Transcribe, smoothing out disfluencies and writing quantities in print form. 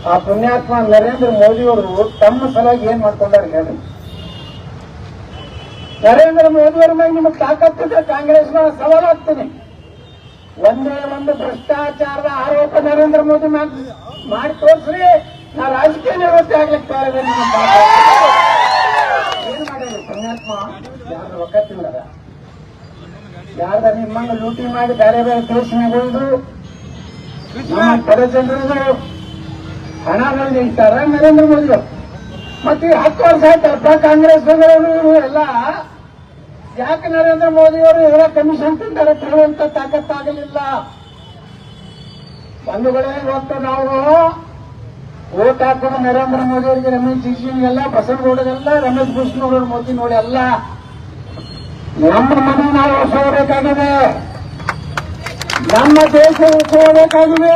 ಆ ಪುಣ್ಯಾತ್ಮ ನರೇಂದ್ರ ಮೋದಿಯವರು ತಮ್ಮ ಸಲುವಾಗಿ ಏನ್ ಮಾಡ್ಕೊಂಡಾರ ಹೇಳಿ. ನರೇಂದ್ರ ಮೋದಿಯವರ ಮೇಲೆ ನಿಮಗೆ ತಾಕತ್ತಿದ್ರೆ ಕಾಂಗ್ರೆಸ್ನ ಸವಾಲಾಗ್ತೀನಿ. ಒಂದೇ ಒಂದು ಭ್ರಷ್ಟಾಚಾರದ ಆರೋಪ ನರೇಂದ್ರ ಮೋದಿ ಮಾಡಿ ತೋರಿಸ್ರಿ, ನಾ ರಾಜಕೀಯ ನಿವೃತ್ತಿ ಆಗ್ಲಿಕ್ಕೆ ತಯಾರಿದೆ. ಏನ್ ಮಾಡಿದ್ರು ಪುಣ್ಯಾತ್ಮ? ಯಾರು ರೊಕ್ಕ ತಿನ್ನದ, ಯಾರ್ದ ನಿಮ್ಮಂಗ ಲೂಟಿ ಮಾಡಿ ಬೇರೆ ಬೇರೆ ದೇಶಗಳು ನಮ್ಮ ಬಡ ಜನರು ಹಣದಲ್ಲಿ ಇರ್ತಾರ ನರೇಂದ್ರ ಮೋದಿ. ಮತ್ತೆ 10 ವರ್ಷ ಆಯ್ತಪ್ಪ ಕಾಂಗ್ರೆಸ್ ಎಲ್ಲ. ಯಾಕೆ ನರೇಂದ್ರ ಮೋದಿ ಅವರು ಎಲ್ಲ ಕಮಿಷನ್ ತಿಂತಾರೆ ತರುವಂತ ತಾಕತ್ತಾಗಲಿಲ್ಲ. ಬಂಧುಗಳೇ, ಇವತ್ತು ನಾವು ಓಟ್ ಹಾಕೋದು ನರೇಂದ್ರ ಮೋದಿ ಅವರಿಗೆ, ರಮೇಶ್ ಜಿಗಜಿಗೆಲ್ಲ, ಬಸವನಗೌಡಗೆಲ್ಲ, ರಮೇಶ್ ಕೃಷ್ಣಗೌಡ ಮೋದಿ ನೋಡಿ ಅಲ್ಲ. ನಮ್ಮ ಮನೆ ನಾವು ಉಳಿಸಬೇಕಾಗಿದೆ, ನಮ್ಮ ದೇಶ ಉಳಿಸಬೇಕಾಗಿದೆ.